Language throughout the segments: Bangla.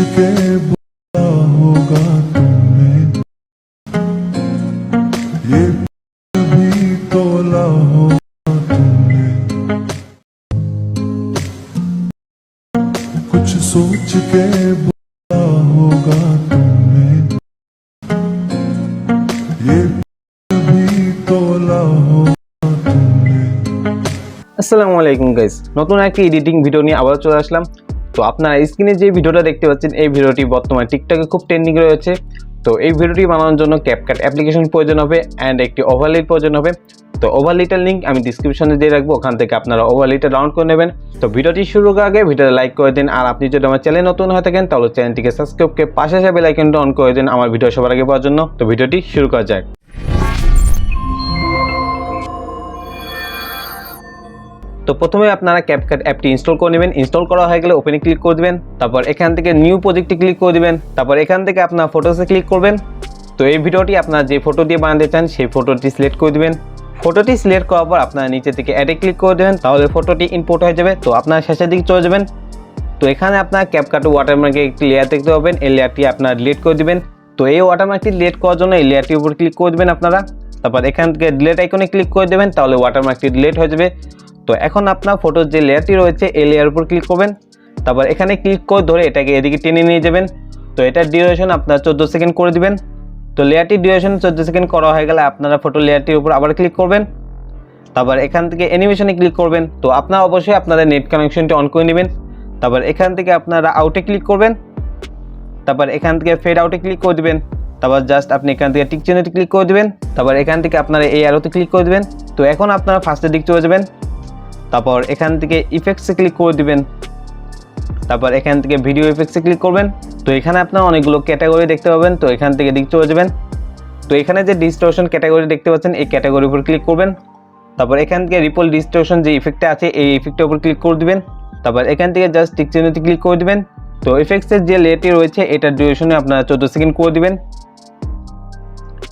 के बोला होगा तुमने, ये भी तोला होगा तुमने, कुछ सोच के बोला होगा तुमने, ये भी तोला होगा तुमने। আসসালামু আলাইকুম গাইস, নতুন একটা এডিটিং ভিডিও নিয়ে আবার চলে আসলাম। তো আপনারা স্ক্রিনে যে ভিডিওটা দেখতে পাচ্ছেন এই ভিডিওটি বর্তমানে টিকটকে খুব ট্রেন্ডিং রয়েছে। তো এই ভিডিওটি বানানোর জন্য ক্যাপকাট অ্যাপ্লিকেশন প্রয়োজন হবে অ্যান্ড একটি ওভারলের প্রয়োজন হবে। তো ওভারলেটার লিঙ্ক আমি ডিসক্রিপশনে দিয়ে রাখবো, ওখান থেকে আপনারা ওভারলেটা ডাউনলোড করে নেবেন। তো ভিডিওটি শুরু করার আগে ভিডিওটা লাইক করে দিন, আর আপনি যদি আমার চ্যানেল নতুন হয়ে থাকেন তাহলে চ্যানেলটিকে সাবস্ক্রাইব করে পাশে আসা বেল আইকনটা অন করে দিন আমার ভিডিও সবার আগে পাওয়ার জন্য। তো ভিডিওটি শুরু করা যাক। তো প্রথমে আপনারা ক্যাপকাট অ্যাপটি ইনস্টল করে নেবেন। ইনস্টল করা হয়ে গেলে ওপেনে ক্লিক করে দিবেন, তারপর এখান থেকে নিউ প্রজেক্টে ক্লিক করে দিবেন, তারপর এখান থেকে আপনার ফটোসে ক্লিক করবেন। তো এই ভিডিওটি আপনারা যে ফটো দিয়ে বানাতে চান সেই ফটোটি সিলেক্ট করে দিবেন। ফটোটি সিলেক্ট করার পর আপনারা নিচে থেকে অ্যাডে ক্লিক করে দেবেন, তাহলে ফটোটি ইম্পোর্ট হয়ে যাবে। তো আপনারা শেষের দিকে চলে যাবেন। তো এখানে আপনার ক্যাপকাট ওয়াটারমার্কে একটি লেয়ার দেখতে পাবেন, এই লেয়ারটি আপনারা ডিলিট করে দিবেন। তো এই ওয়াটারমার্কটি ডিলিট করার জন্য এই লেয়ারটির উপর ক্লিক করে দেবেন আপনারা, তারপর এখান থেকে ডিলিট আইকনে ক্লিক করে দেবেন, তাহলে ওয়াটারমার্কটি ডিলিট হয়ে যাবে। তো এখন আপনার ফটোর যে লেয়ারটি রয়েছে এই লেয়ার উপর ক্লিক করবেন, তারপর এখানে ক্লিক করে ধরে এটাকে এদিকে টেনে নিয়ে যাবেন। তো এটার ডিউরেশন আপনার 14 সেকেন্ড করে দিবেন। তো লেয়ারটির ডিউরেশন 14 সেকেন্ড করা হয়ে গেলে আপনারা ফটো লেয়ারটির উপর আবার ক্লিক করবেন, তারপর এখান থেকে অ্যানিমেশনে ক্লিক করবেন। তো আপনারা অবশ্যই আপনাদের নেট কানেকশনটি অন করে নেবেন। তারপর এখান থেকে আপনারা আউটে ক্লিক করবেন, তারপর এখান থেকে ফেড আউটে ক্লিক করে দিবেন, তারপর জাস্ট আপনি এখান থেকে টিক চিহ্নতে ক্লিক করে দিবেন, তারপর এখান থেকে আপনারা এই অ্যারোতে ক্লিক করে দিবেন। তো এখন আপনারা ফার্স্টের দিক চলে যাবেন, তারপর এখান থেকে ইফেক্টসে ক্লিক করে দিবেন, তারপর এখান থেকে ভিডিও ইফেক্টসে ক্লিক করবেন। তো এখানে আপনারা অনেকগুলো ক্যাটাগরি দেখতে পাবেন, তো এখান থেকে দিক চলে যাবেন। তো এখানে যে ডিস্টরশন ক্যাটাগরি দেখতে পাচ্ছেন এই ক্যাটাগরির উপর ক্লিক করবেন, তারপর এখান থেকে রিপল ডিস্টরশন যে ইফেক্টটা আছে এই ইফেক্টের উপর ক্লিক করে দিবেন, তারপর এখান থেকে জাস্ট টিক চিহ্নতে ক্লিক করে দিবেন। তো ইফেক্টসের যে লেয়ারটি রয়েছে এটার ডিউরেশনে আপনারা 14 সেকেন্ড করে দিবেন।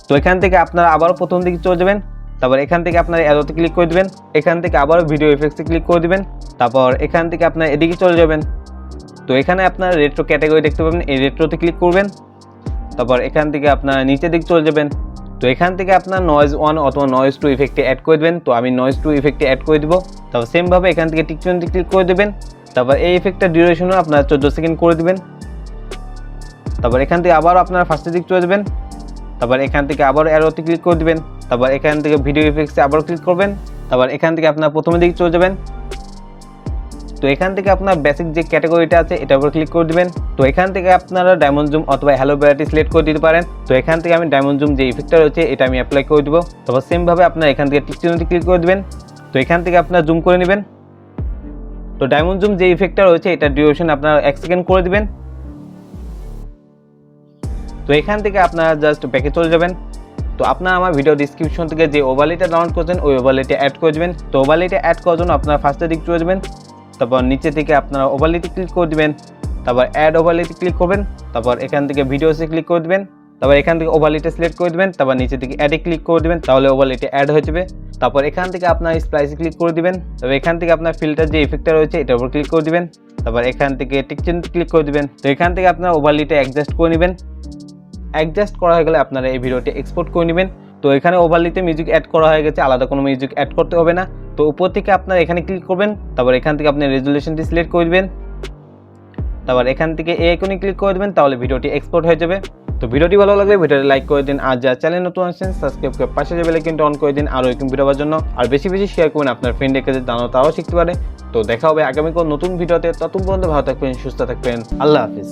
তো এখান থেকে আপনারা আবারও প্রথম দিকে চলে যাবেন, তারপর এখান থেকে আপনার অ্যারোতে ক্লিক করে দিবেন, এখান থেকে আবারও ভিডিও ইফেক্টসে ক্লিক করে দিবেন, তারপর এখান থেকে আপনার এদিকে চলে যাবেন। তো এখানে আপনার রেট্রো ক্যাটাগরি দেখতে পাবেন, এই রেট্রোতে ক্লিক করবেন, তারপর এখান থেকে আপনার নিচের দিকে চলে যাবেন। তো এখান থেকে আপনার নয়েজ 1 অথবা নয়েজ 2 ইফেক্টে অ্যাড করে দেবেন। তো আমি নয়েজ 2 ইফেক্টে অ্যাড করে দেবো। তারপর সেমভাবে এখান থেকে টিক চিহ্নতে ক্লিক করে দেবেন, তারপর এই ইফেক্টটার ডিউরেশনও আপনার 14 সেকেন্ড করে দেবেন। তারপর এখান থেকে আবারও আপনার ফার্স্টের দিক চলে যাবেন, তারপর এখান থেকে আবারও অ্যারোতে ক্লিক করে দিবেন, তারপর এখান থেকে ভিডিও ইফেক্টসে আবার ক্লিক করবেন, তারপর এখান থেকে আপনার প্রথমের দিকে চলে যাবেন। তো এখান থেকে আপনার বেসিক যে ক্যাটাগরিটা আছে এটার উপর ক্লিক করে দিবেন। তো এখান থেকে আপনারা ডায়মন্ড জুম অথবা হ্যালো ভ্যারাইটি সিলেক্ট করে দিতে পারেন। তো এখান থেকে আমি ডায়মন্ড জুম যে ইফেক্টটা রয়েছে এটা আমি অ্যাপ্লাই করে দেবো। তারপর সেমভাবে আপনার এখান থেকে টিক চিহ্নটি ক্লিক করে দিবেন। তো এখান থেকে আপনার জুম করে নেবেন। তো ডায়মন্ড জুম যে ইফেক্টটা রয়েছে এটার ডিউরেশন আপনারা 1 সেকেন্ড করে দিবেন। তো এখান থেকে আপনারা জাস্ট ব্যাকে চলে যাবেন। তো আপনারা আমার ভিডিও ডিসক্রিপশন থেকে যে ওভারলেটা ডাউনলোড করছেন ওই ওভারলেটা অ্যাড করে দেবেন। তো ওভারলেটা অ্যাড করার জন্য আপনারা ফার্স্টের দিক চলে যাবেন, তারপর নিচে থেকে আপনারা ওভারলেতে ক্লিক করে দিবেন, তারপর অ্যাড ওভারলেতে ক্লিক করবেন, তারপর এখান থেকে ভিডিওসে ক্লিক করে দিবেন, তারপর এখান থেকে ওভারলেটা সিলেক্ট করে দিবেন, তারপর নিচে থেকে অ্যাডে ক্লিক করে দিবেন, তাহলে ওভারলেটা অ্যাড হয়ে যাবে। তারপর এখান থেকে আপনার স্প্লাইসে ক্লিক করে দিবেন, তারপর এখান থেকে আপনার ফিল্টার যে ইফেক্টটা রয়েছে এটার উপর ক্লিক করে দিবেন, তারপর এখান থেকে টিক চিহ্ন ক্লিক করে দিবেন। তো এখান থেকে আপনার ওভারলেটা অ্যাডজাস্ট করে নেবেন। অ্যাডজাস্ট করা হয়ে গেলে আপনারা এই ভিডিওটি এক্সপোর্ট করে নেবেন। তো এখানে ওভারলেতে মিউজিক অ্যাড করা হয়ে গেছে, আলাদা কোনো মিউজিক অ্যাড করতে হবে না। তো উপর থেকে আপনার এখানে ক্লিক করবেন, তারপর এখান থেকে আপনি রেজুলেশনটি সিলেক্ট করে দিবেন, তারপর এখান থেকে এই আইকনে ক্লিক করে দেবেন, তাহলে ভিডিওটি এক্সপোর্ট হয়ে যাবে। তো ভিডিওটি ভালো লাগলে ভিডিওটি লাইক করে দিন, আর যারা চ্যানেল নতুন আসছেন সাবস্ক্রাইব করে পাশে যে বেল আইকনটা অন করে দিন আরও এরকম ভিডিও পাওয়ার জন্য। আর বেশি বেশি শেয়ার করবেন আপনার ফ্রেন্ডের কাছে, জানো তারাও শিখতে পারে। তো দেখা হবে আগামী কোনো নতুন ভিডিওতে। ততক্ষণ পর্যন্ত ভালো থাকবেন, সুস্থ থাকবেন। আল্লাহ হাফিজ।